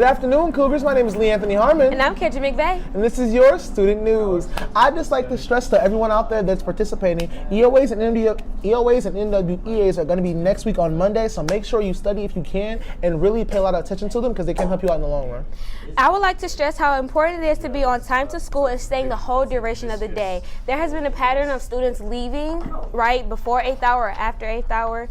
Good afternoon, Cougars. My name is Lee Anthony Harmon. And I'm Kendra McVeigh. And this is your Student News. I'd just like to stress to everyone out there that's participating, EOAs and NWEAs are going to be next week on Monday, so make sure you study if you can and really pay a lot of attention to them because they can help you out in the long run. I would like to stress how important it is to be on time to school and staying the whole duration of the day. There has been a pattern of students leaving right before 8th hour or after 8th hour,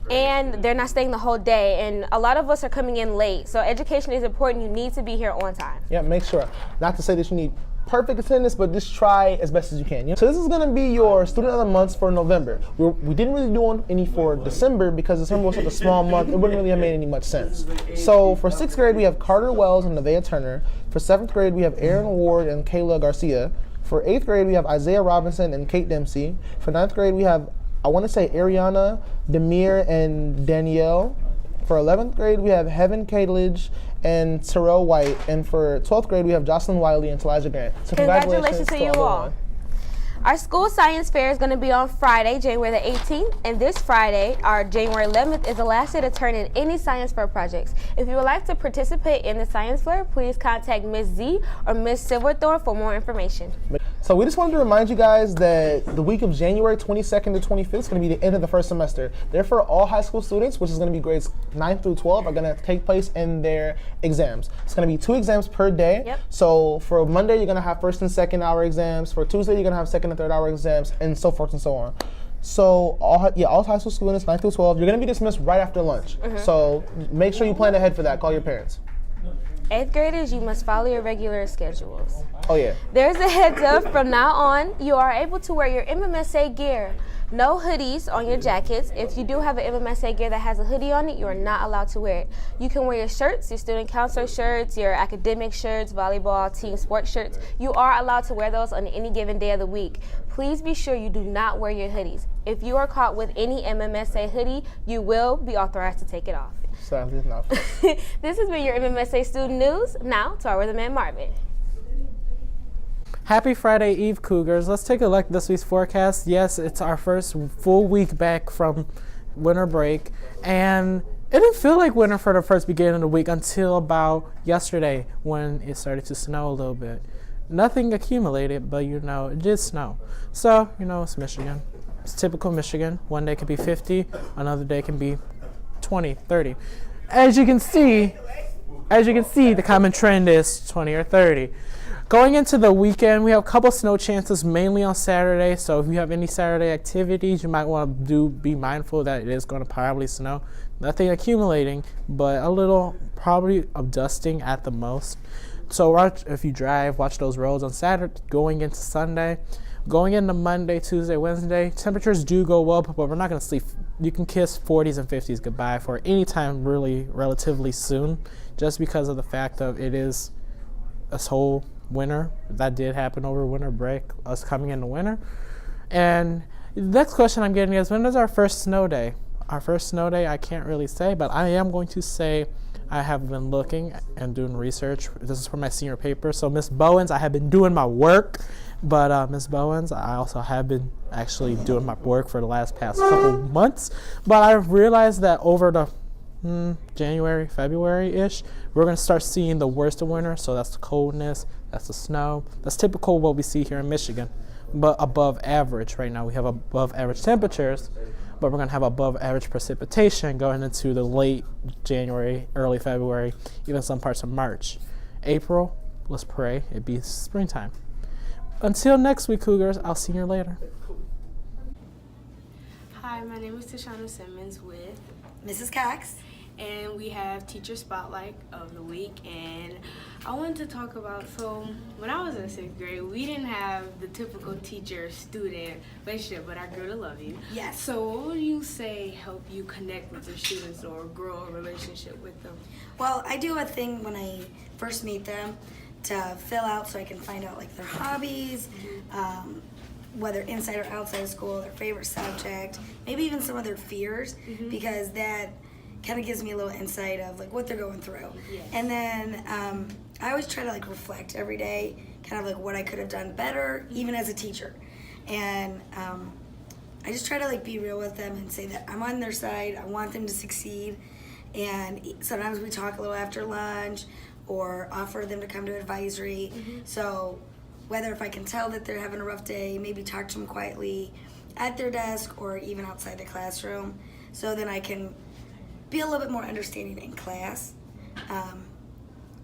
and they're not staying the whole day, and a lot of us are coming in late. So education is important. You need to be here on time. Yeah, make sure. Not to say that you need perfect attendance, but just try as best as you can. So this is going to be your Student of the Months for November. We didn't really do any for December because December was such a small month. It wouldn't really have made any much sense. So for 6th grade, we have Carter Wells and Nevaeh Turner. For 7th grade, we have Aaron Ward and Kayla Garcia. For 8th grade, we have Isaiah Robinson and Kate Dempsey. For 9th grade, we have, I want to say, Ariana, Demir, and Danielle. For 11th grade, we have Heaven Catlidge and Terrell White. And for 12th grade, we have Jocelyn Wiley and Talijah Grant. So congratulations to you all. Our school science fair is going to be on Friday, January the 18th, and this Friday, our January 11th, is the last day to turn in any science fair projects. If you would like to participate in the science fair, please contact Ms. Z or Ms. Silverthorne for more information. So we just wanted to remind you guys that the week of January 22nd to 25th is going to be the end of the first semester. Therefore, all high school students, which is going to be grades 9 through 12, are going to take place in their exams. It's going to be 2 exams per day. Yep. So for Monday, you're going to have first and second hour exams. For Tuesday, you're going to have second and third hour exams, and so forth and so on. So all high school students, 9 through 12, you're going to be dismissed right after lunch. So make sure you plan ahead for that. Call your parents. 8th graders, you must follow your regular schedules. Oh yeah. There's a heads up, from now on, you are able to wear your MMSA gear. No hoodies on your jackets. If you do have an MMSA gear that has a hoodie on it, you are not allowed to wear it. You can wear your shirts, your student counselor shirts, your academic shirts, volleyball, team sports shirts. You are allowed to wear those on any given day of the week. Please be sure you do not wear your hoodies. If you are caught with any MMSA hoodie, you will be authorized to take it off. Sadly enough. This has been your MMSA Student News. Now to our weatherman Marvin. Happy Friday Eve, Cougars. Let's take a look at this week's forecast. Yes, it's our first full week back from winter break, and it didn't feel like winter for the first beginning of the week until about yesterday when it started to snow a little bit. Nothing accumulated, but it did snow. So, it's Michigan. It's typical Michigan. One day can be 50, another day can be 20, 30. As you can see, the common trend is 20 or 30. Going into the weekend, we have a couple snow chances, mainly on Saturday. So if you have any Saturday activities, you might want to be mindful that it is going to probably snow. Nothing accumulating, but a little probably of dusting at the most. So if you drive, watch those roads on Saturday, going into Sunday. Going into Monday, Tuesday, Wednesday, temperatures do go up, but we're not going to sleep. You can kiss 40s and 50s goodbye for any time really relatively soon, just because of the fact of it is a whole winter. That did happen over winter break, us coming into winter. And the next question I'm getting is, when is our first snow day? Our first snow day, I can't really say, but I am going to say I have been looking and doing research. This is for my senior paper. So Miss Bowens, I have been doing my work. But Ms. Bowens, I also have been actually doing my work for the past couple months. But I've realized that over the January, February-ish, we're going to start seeing the worst of winter. So that's the coldness, that's the snow. That's typical what we see here in Michigan, but above average. Right now we have above average temperatures, but we're going to have above average precipitation going into the late January, early February, even some parts of March. April, let's pray it be springtime. Until next week, Cougars, I'll see you later. Hi, my name is Tashana Simmons with Mrs. Cox. And we have Teacher Spotlight of the Week. And I wanted to talk about, so when I was in 6th grade, we didn't have the typical teacher-student relationship, but I grew to love you. Yes. So what would you say help you connect with your students or grow a relationship with them? Well, I do a thing when I first meet them to fill out so I can find out their hobbies, whether inside or outside of school, their favorite subject, maybe even some of their fears, because that kind of gives me a little insight of what they're going through. Yes. And then I always try to reflect every day, kind of what I could have done better, even as a teacher. And I just try to be real with them and say that I'm on their side. I want them to succeed. And sometimes we talk a little after lunch, or offer them to come to advisory. So whether if I can tell that they're having a rough day, maybe talk to them quietly at their desk or even outside the classroom, so then I can be a little bit more understanding in class,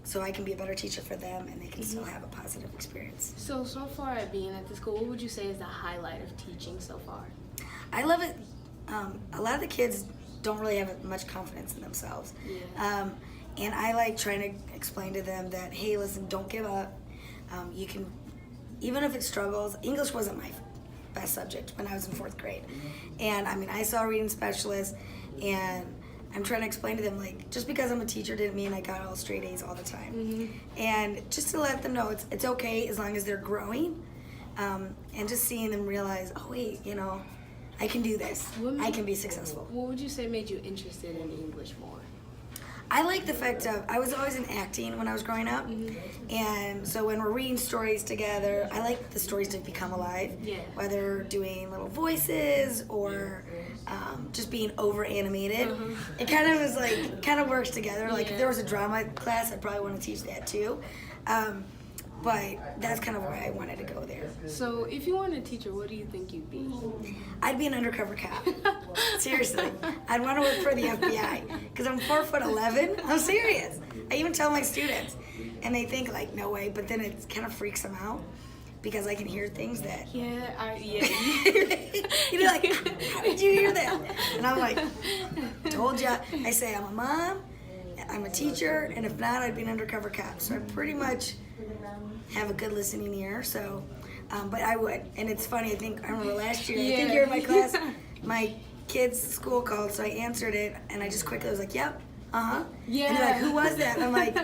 so I can be a better teacher for them and they can still have a positive experience. So far at being at the school, what would you say is the highlight of teaching so far? I love it. A lot of the kids don't really have much confidence in themselves. And I like trying to explain to them that, hey, listen, don't give up. You can, even if it struggles, English wasn't my best subject when I was in 4th grade. And I mean, I saw a reading specialist, and I'm trying to explain to them, like, just because I'm a teacher didn't mean I got all straight A's all the time. And just to let them know it's okay as long as they're growing, and just seeing them realize, oh wait, you know, I can do this. I can be successful. What would you say made you interested in English more? I like the fact of, I was always in acting when I was growing up, and so when we're reading stories together, I like the stories to become alive, whether doing little voices or just being over animated. It kind of is like, kind of works together. Like if there was a drama class, I'd probably want to teach that too. But that's kind of why I wanted to go there. So if you weren't a teacher, what do you think you'd be? I'd be an undercover cop. Seriously. I'd want to work for the FBI because I'm 4'11". I'm serious. I even tell my students, and they think like, no way, but then it kind of freaks them out because I can hear things that. Yeah. You're like, how did you hear that? And I'm like, told ya. I say I'm a mom, I'm a teacher, and if not, I'd be an undercover cop. So I pretty much have a good listening ear. So, but I would. And it's funny. I remember last year. I think you were in my class. My kids' school called, so I answered it, and I just quickly was like, "Yep, And they're like, "Who was that?" And I'm like,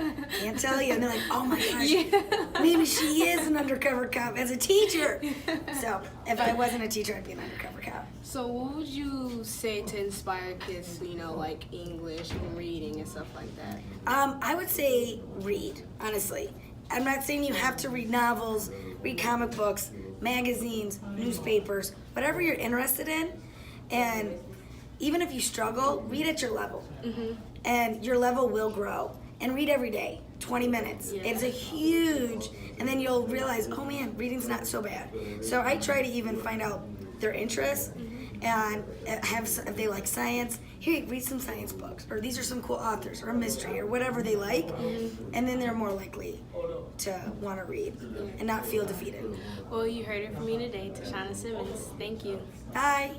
"Can't tell you." And they're like, "Oh my gosh, maybe she is an undercover cop as a teacher." So if I wasn't a teacher, I'd be an undercover cop. So what would you say to inspire kids, like English and reading and stuff like that? I would say read, honestly. I'm not saying you have to read novels, read comic books, magazines, newspapers, whatever you're interested in. And even if you struggle, read at your level. And your level will grow. And read every day, 20 minutes. It's a huge, and then you'll realize, oh man, reading's not so bad. So I try to even find out their interests and if they like science, here, read some science books, or these are some cool authors, or a mystery, or whatever they like, and then they're more likely to want to read and not feel defeated. Well, you heard it from me today, Tashana Simmons. Thank you. Bye.